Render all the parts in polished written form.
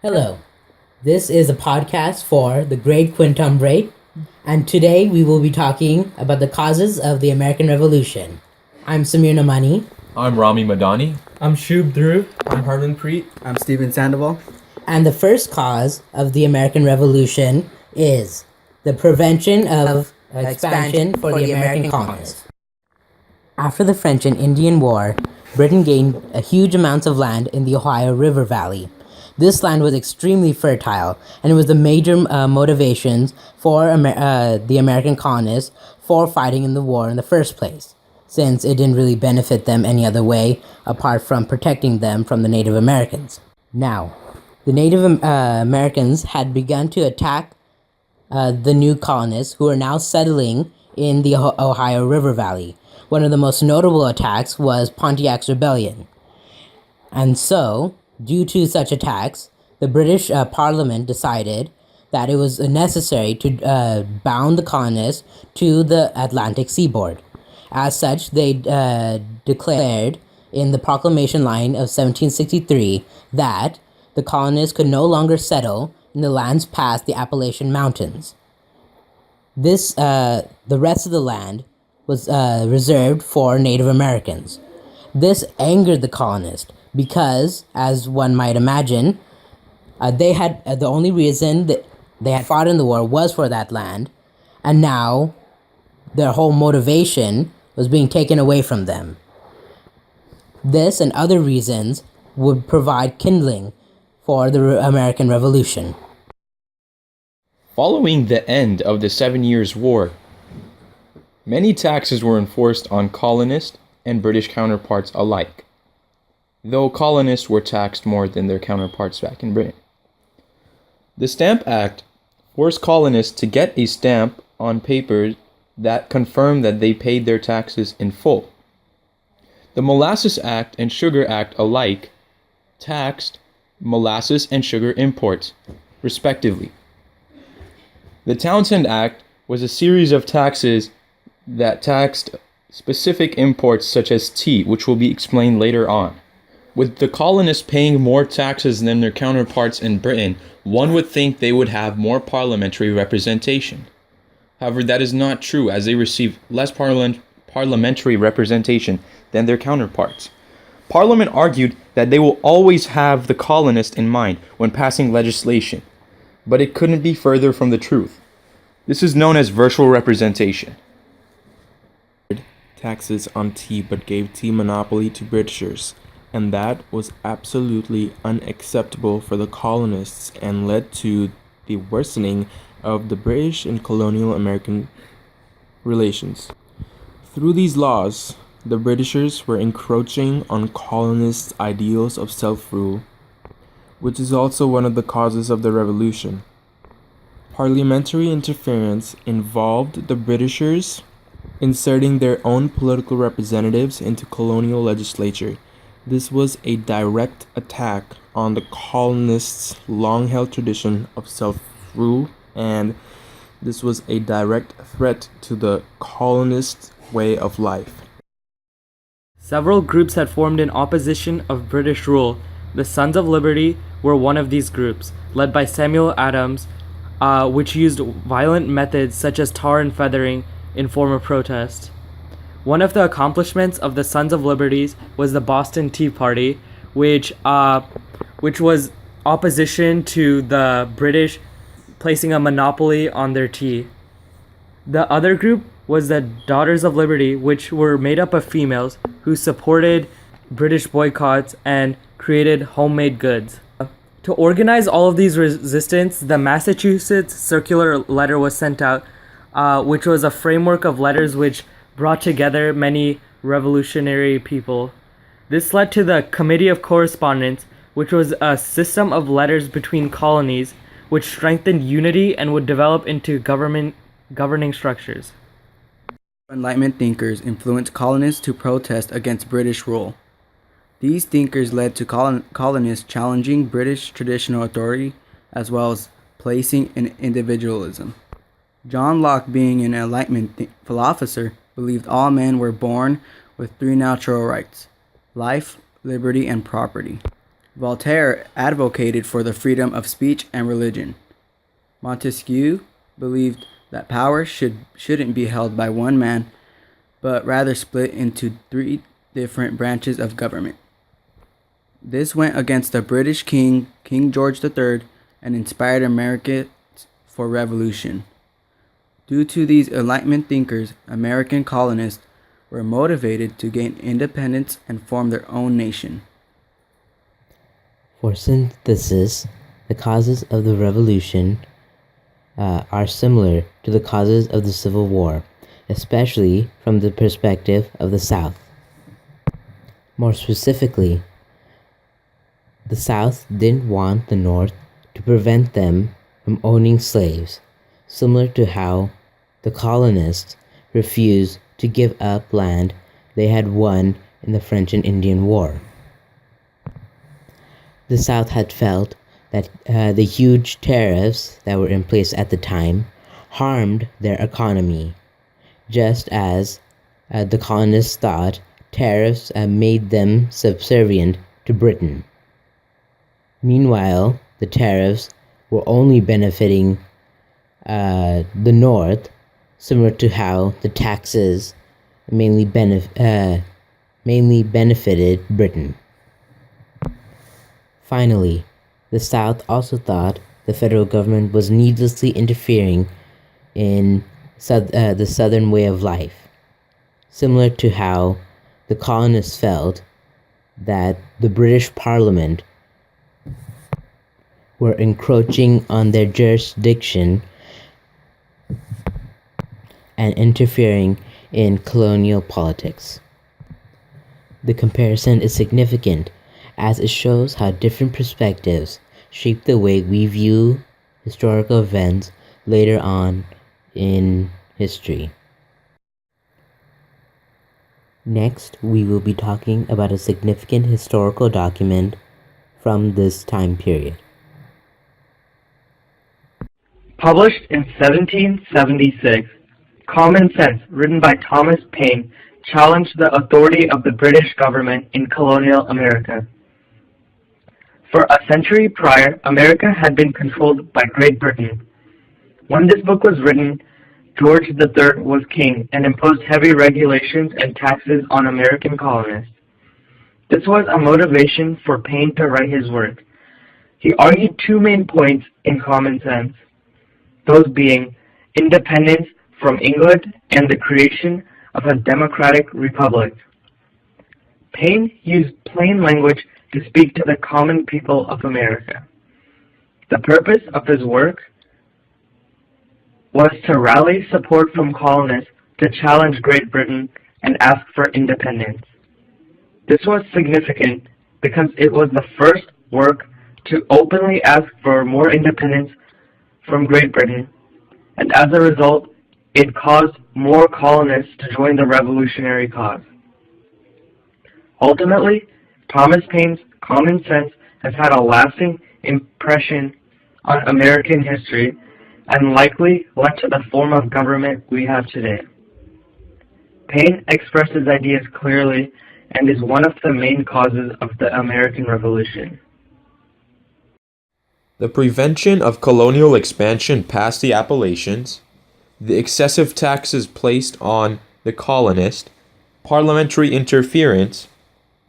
Hello, this is a podcast for the Great Quintumvirate, and today we will be talking about the causes of the American Revolution. I'm Samir Namani. I'm Rami Madani. I'm Shub Dhruv. I'm Harmanpreet. I'm Stephen Sandoval. And the first cause of the American Revolution is the prevention of expansion for the American colonists. After the French and Indian War, Britain gained a huge amounts of land in the Ohio River Valley. This land was extremely fertile, and it was the major motivations for the American colonists for fighting in the war in the first place, since it didn't really benefit them any other way apart from protecting them from the Native Americans. Now, the Native Americans had begun to attack the new colonists who are now settling in the Ohio River Valley. One of the most notable attacks was Pontiac's Rebellion. And so, due to such attacks, the British Parliament decided that it was necessary to bound the colonists to the Atlantic seaboard. As such, they declared in the Proclamation Line of 1763 that the colonists could no longer settle in the lands past the Appalachian Mountains. The rest of the land was reserved for Native Americans. This angered the colonists because, as one might imagine, they had the only reason that they had fought in the war was for that land, and now their whole motivation was being taken away from them. This and other reasons would provide kindling for the American Revolution. Following the end of the 7 Years' War, many taxes were enforced on colonists and British counterparts alike, though colonists were taxed more than their counterparts back in Britain. The Stamp Act forced colonists to get a stamp on paper that confirmed that they paid their taxes in full. The Molasses Act and Sugar Act alike taxed molasses and sugar imports, respectively. The Townshend Act was a series of taxes that taxed specific imports such as tea, which will be explained later on. With the colonists paying more taxes than their counterparts in Britain, one would think they would have more parliamentary representation. However, that is not true, as they receive less parliamentary representation than their counterparts. Parliament argued that they will always have the colonists in mind when passing legislation, but it couldn't be further from the truth. This is known as virtual representation. Taxes on tea but gave tea monopoly to Britishers, and that was absolutely unacceptable for the colonists and led to the worsening of the British and colonial American relations. Through these laws, the Britishers were encroaching on colonists' ideals of self-rule, which is also one of the causes of the revolution. Parliamentary interference involved the Britishers inserting their own political representatives into colonial legislature. This was a direct attack on the colonists' long-held tradition of self-rule, and this was a direct threat to the colonists' way of life. Several groups had formed in opposition of British rule. The Sons of Liberty were one of these groups, led by Samuel Adams, which used violent methods such as tar and feathering in form of protest. One of the accomplishments of the Sons of Liberty was the Boston Tea Party, which was opposition to the British placing a monopoly on their tea. The other group was the Daughters of Liberty, which were made up of females who supported British boycotts and created homemade goods. To organize all of these resistance, the Massachusetts Circular Letter was sent out, which was a framework of letters which brought together many revolutionary people. This led to the Committee of Correspondence, which was a system of letters between colonies which strengthened unity and would develop into governing structures. Enlightenment thinkers influenced colonists to protest against British rule. These thinkers led to colonists challenging British traditional authority as well as placing in individualism. John Locke, being an Enlightenment philosopher, believed all men were born with three natural rights: life, liberty, and property. Voltaire advocated for the freedom of speech and religion. Montesquieu believed that power shouldn't be held by one man, but rather split into 3 different branches of government. This went against the British King George III, and inspired Americans for revolution. Due to these Enlightenment thinkers, American colonists were motivated to gain independence and form their own nation. For synthesis, the causes of the revolution are similar to the causes of the Civil War, especially from the perspective of the South. More specifically, the South didn't want the North to prevent them from owning slaves, similar to how the colonists refused to give up land they had won in the French and Indian War. The South had felt that the huge tariffs that were in place at the time harmed their economy, just as the colonists thought tariffs made them subservient to Britain. Meanwhile, the tariffs were only benefiting the North, similar to how the taxes mainly benefited Britain. Finally, the South also thought the federal government was needlessly interfering in the Southern way of life, similar to how the colonists felt that the British Parliament were encroaching on their jurisdiction and interfering in colonial politics. The comparison is significant as it shows how different perspectives shape the way we view historical events later on in history. Next, we will be talking about a significant historical document from this time period. Published in 1776, Common Sense, written by Thomas Paine, challenged the authority of the British government in colonial America. For a century prior, America had been controlled by Great Britain. When this book was written, George III was king and imposed heavy regulations and taxes on American colonists. This was a motivation for Paine to write his work. He argued 2 main points in Common Sense, those being independence from England and the creation of a democratic republic. Paine used plain language to speak to the common people of America. The purpose of his work was to rally support from colonists to challenge Great Britain and ask for independence. This was significant because it was the first work to openly ask for more independence from Great Britain, and as a result, it caused more colonists to join the revolutionary cause. Ultimately, Thomas Paine's Common Sense has had a lasting impression on American history and likely led to the form of government we have today. Paine expressed his ideas clearly and is one of the main causes of the American Revolution. The prevention of colonial expansion past the Appalachians, the excessive taxes placed on the colonists, parliamentary interference,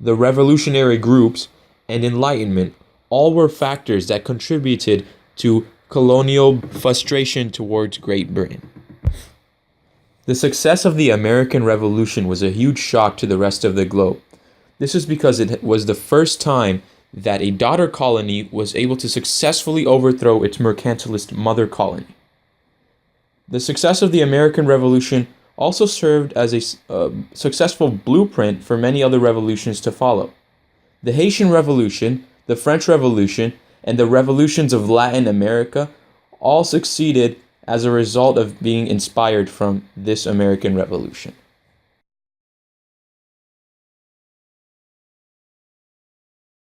the revolutionary groups, and Enlightenment all were factors that contributed to colonial frustration towards Great Britain. The success of the American Revolution was a huge shock to the rest of the globe. This is because it was the first time that a daughter colony was able to successfully overthrow its mercantilist mother colony. The success of the American Revolution also served as a successful blueprint for many other revolutions to follow. The Haitian Revolution, the French Revolution, and the revolutions of Latin America all succeeded as a result of being inspired from this American Revolution.